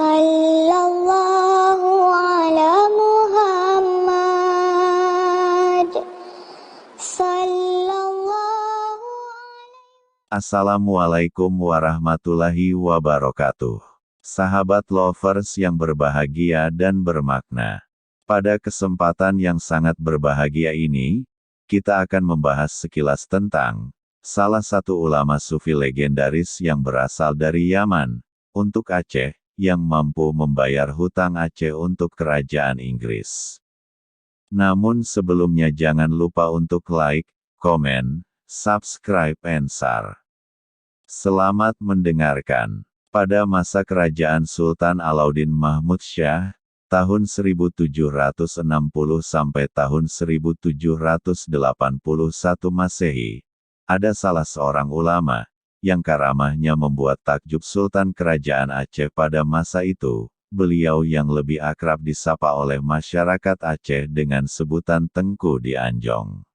Sallallahu ala Muhammad. Sallallahu. Assalamualaikum warahmatullahi wabarakatuh. Sahabat lovers yang berbahagia dan bermakna. Pada kesempatan yang sangat berbahagia ini, kita akan membahas sekilas tentang salah satu ulama sufi legendaris yang berasal dari Yaman, untuk Aceh, yang mampu membayar hutang Aceh untuk kerajaan Inggris. Namun sebelumnya jangan lupa untuk like, komen, subscribe and share. Selamat mendengarkan. Pada masa kerajaan Sultan Alauddin Mahmud Shah, tahun 1760 sampai tahun 1781 Masehi, ada salah seorang ulama, yang karamahnya membuat takjub Sultan Kerajaan Aceh pada masa itu. Beliau yang lebih akrab disapa oleh masyarakat Aceh dengan sebutan Tengku di Anjong.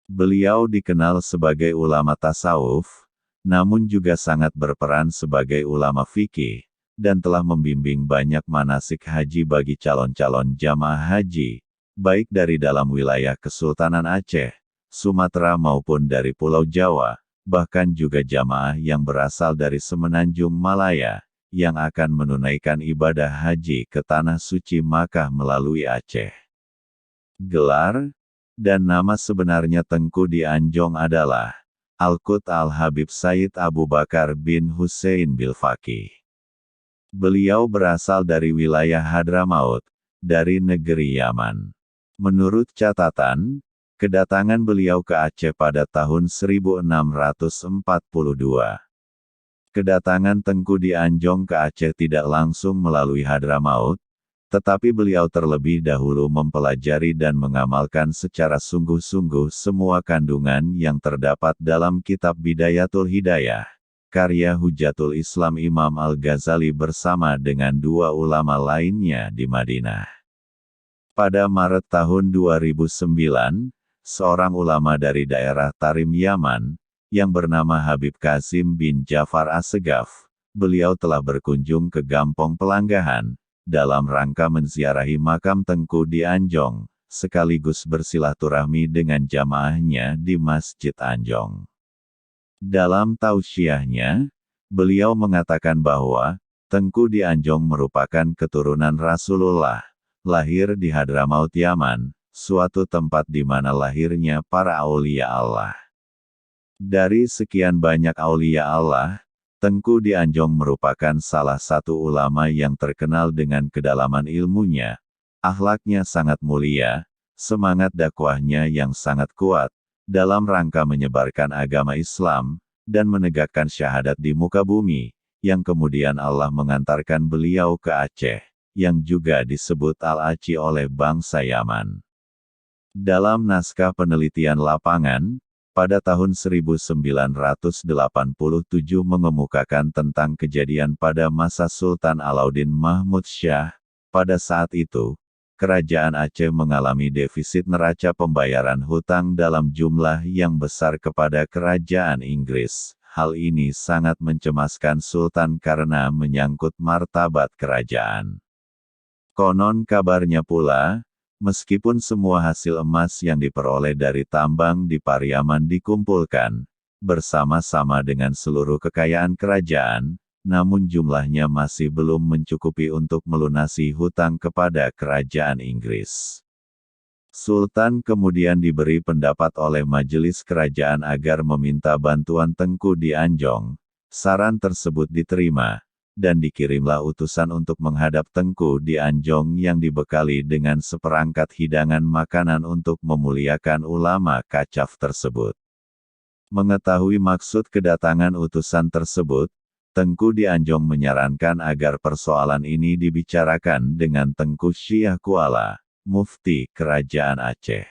Beliau dikenal sebagai ulama tasawuf, namun juga sangat berperan sebagai ulama fikih, dan telah membimbing banyak manasik haji bagi calon-calon jamaah haji, baik dari dalam wilayah Kesultanan Aceh, Sumatera maupun dari Pulau Jawa, bahkan juga jamaah yang berasal dari Semenanjung Malaya, yang akan menunaikan ibadah haji ke Tanah Suci Makkah melalui Aceh. Gelar dan nama sebenarnya Tengku di Anjong adalah Al-Qut Al-Habib Sayyid Abu Bakar bin Hussein Bilfaqih. Beliau berasal dari wilayah Hadramaut, dari negeri Yaman. Menurut catatan, kedatangan beliau ke Aceh pada tahun 1642. Kedatangan Tengku di Anjong ke Aceh tidak langsung melalui Hadramaut, tetapi beliau terlebih dahulu mempelajari dan mengamalkan secara sungguh-sungguh semua kandungan yang terdapat dalam kitab Bidayatul Hidayah, karya Hujatul Islam Imam Al-Ghazali bersama dengan dua ulama lainnya di Madinah. Pada Maret tahun 2009, seorang ulama dari daerah Tarim Yaman, yang bernama Habib Kazim bin Jafar Assegaf, beliau telah berkunjung ke Gampong Pelanggahan, dalam rangka menziarahi makam Tengku di Anjong, sekaligus bersilaturahmi dengan jamaahnya di Masjid Anjong. Dalam tausiahnya, beliau mengatakan bahwa Tengku di Anjong merupakan keturunan Rasulullah, lahir di Hadramaut Yaman, suatu tempat di mana lahirnya para aulia Allah. Dari sekian banyak aulia Allah, Tengku di Anjong merupakan salah satu ulama yang terkenal dengan kedalaman ilmunya, akhlaknya sangat mulia, semangat dakwahnya yang sangat kuat, dalam rangka menyebarkan agama Islam, dan menegakkan syahadat di muka bumi, yang kemudian Allah mengantarkan beliau ke Aceh, yang juga disebut Al-Aci oleh bangsa Yaman. Dalam naskah penelitian lapangan, pada tahun 1987 mengemukakan tentang kejadian pada masa Sultan Alauddin Mahmud Shah. Pada saat itu, Kerajaan Aceh mengalami defisit neraca pembayaran hutang dalam jumlah yang besar kepada Kerajaan Inggris. Hal ini sangat mencemaskan Sultan karena menyangkut martabat kerajaan. Konon kabarnya pula, meskipun semua hasil emas yang diperoleh dari tambang di Pariaman dikumpulkan, bersama-sama dengan seluruh kekayaan kerajaan, namun jumlahnya masih belum mencukupi untuk melunasi hutang kepada kerajaan Inggris. Sultan kemudian diberi pendapat oleh majelis kerajaan agar meminta bantuan Tengku di Anjong. Saran tersebut diterima, dan dikirimlah utusan untuk menghadap Tengku di Anjong yang dibekali dengan seperangkat hidangan makanan untuk memuliakan ulama kacaf tersebut. Mengetahui maksud kedatangan utusan tersebut, Tengku di Anjong menyarankan agar persoalan ini dibicarakan dengan Tengku Syiah Kuala, Mufti Kerajaan Aceh.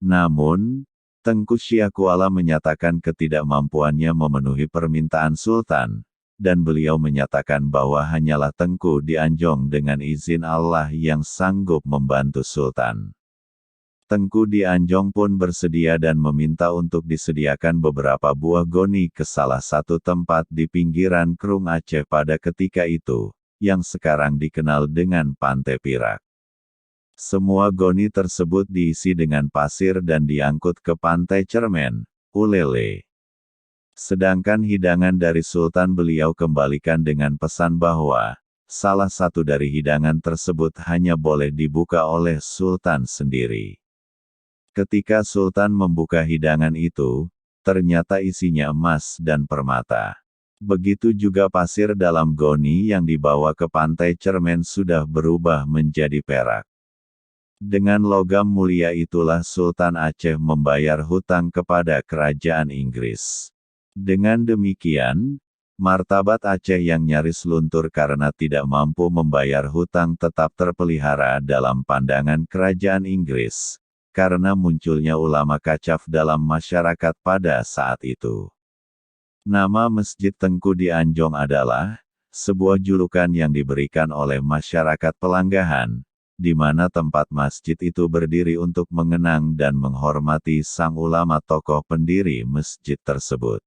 Namun, Tengku Syiah Kuala menyatakan ketidakmampuannya memenuhi permintaan Sultan, dan beliau menyatakan bahwa hanyalah Tengku di Anjong dengan izin Allah yang sanggup membantu Sultan. Tengku di Anjong pun bersedia dan meminta untuk disediakan beberapa buah goni ke salah satu tempat di pinggiran Krung Aceh pada ketika itu, yang sekarang dikenal dengan Pantai Pirak. Semua goni tersebut diisi dengan pasir dan diangkut ke Pantai Cermen, Ulele. Sedangkan hidangan dari Sultan beliau kembalikan dengan pesan bahwa, salah satu dari hidangan tersebut hanya boleh dibuka oleh Sultan sendiri. Ketika Sultan membuka hidangan itu, ternyata isinya emas dan permata. Begitu juga pasir dalam goni yang dibawa ke Pantai Cermen sudah berubah menjadi perak. Dengan logam mulia itulah Sultan Aceh membayar hutang kepada kerajaan Inggris. Dengan demikian, martabat Aceh yang nyaris luntur karena tidak mampu membayar hutang tetap terpelihara dalam pandangan kerajaan Inggris, karena munculnya ulama kacaf dalam masyarakat pada saat itu. Nama Masjid Tengku di Anjong adalah sebuah julukan yang diberikan oleh masyarakat Pelanggahan, di mana tempat masjid itu berdiri untuk mengenang dan menghormati sang ulama tokoh pendiri masjid tersebut.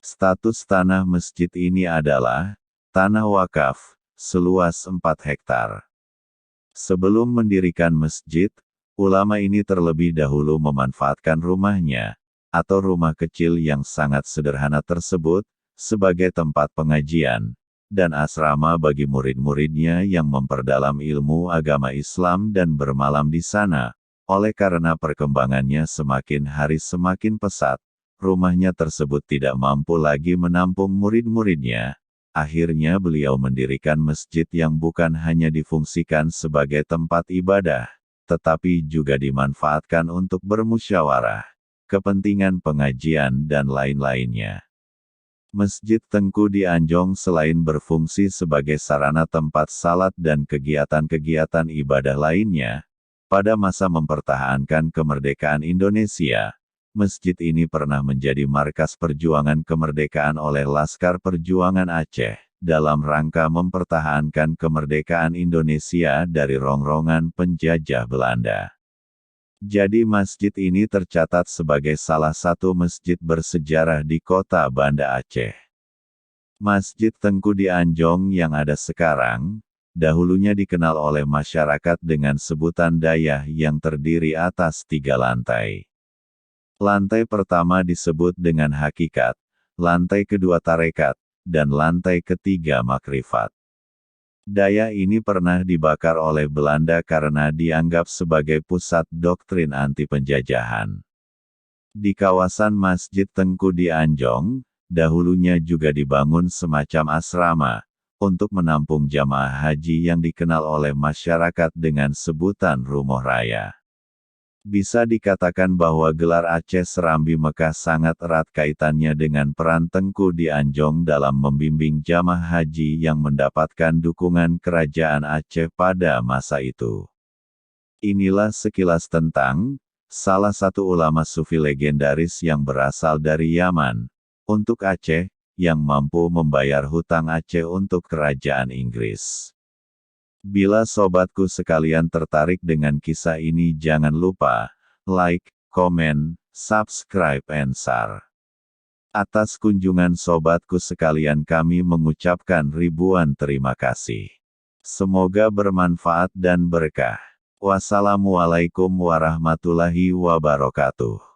Status tanah masjid ini adalah tanah wakaf, seluas 4 hektar. Sebelum mendirikan masjid, ulama ini terlebih dahulu memanfaatkan rumahnya, atau rumah kecil yang sangat sederhana tersebut, sebagai tempat pengajian, dan asrama bagi murid-muridnya yang memperdalam ilmu agama Islam dan bermalam di sana. Oleh karena perkembangannya semakin hari semakin pesat, rumahnya tersebut tidak mampu lagi menampung murid-muridnya. Akhirnya beliau mendirikan masjid yang bukan hanya difungsikan sebagai tempat ibadah, tetapi juga dimanfaatkan untuk bermusyawarah, kepentingan pengajian dan lain-lainnya. Masjid Tengku di Anjong selain berfungsi sebagai sarana tempat salat dan kegiatan-kegiatan ibadah lainnya, pada masa mempertahankan kemerdekaan Indonesia, masjid ini pernah menjadi markas perjuangan kemerdekaan oleh Laskar Perjuangan Aceh, dalam rangka mempertahankan kemerdekaan Indonesia dari rongrongan penjajah Belanda. Jadi masjid ini tercatat sebagai salah satu masjid bersejarah di kota Banda Aceh. Masjid Tengku di Anjong yang ada sekarang, dahulunya dikenal oleh masyarakat dengan sebutan Dayah yang terdiri atas 3 lantai. Lantai pertama disebut dengan Hakikat, lantai kedua Tarekat, dan lantai ketiga Makrifat. Dayah ini pernah dibakar oleh Belanda karena dianggap sebagai pusat doktrin anti penjajahan. Di kawasan Masjid Tengku di Anjong, dahulunya juga dibangun semacam asrama, untuk menampung jamaah haji yang dikenal oleh masyarakat dengan sebutan Rumoh Raya. Bisa dikatakan bahwa gelar Aceh Serambi Mekah sangat erat kaitannya dengan peran Tengku di Anjong dalam membimbing jamaah haji yang mendapatkan dukungan kerajaan Aceh pada masa itu. Inilah sekilas tentang salah satu ulama sufi legendaris yang berasal dari Yaman, untuk Aceh, yang mampu membayar hutang Aceh untuk kerajaan Inggris. Bila sobatku sekalian tertarik dengan kisah ini, jangan lupa like, komen, subscribe and share. Atas kunjungan sobatku sekalian kami mengucapkan ribuan terima kasih. Semoga bermanfaat dan berkah. Wassalamualaikum warahmatullahi wabarakatuh.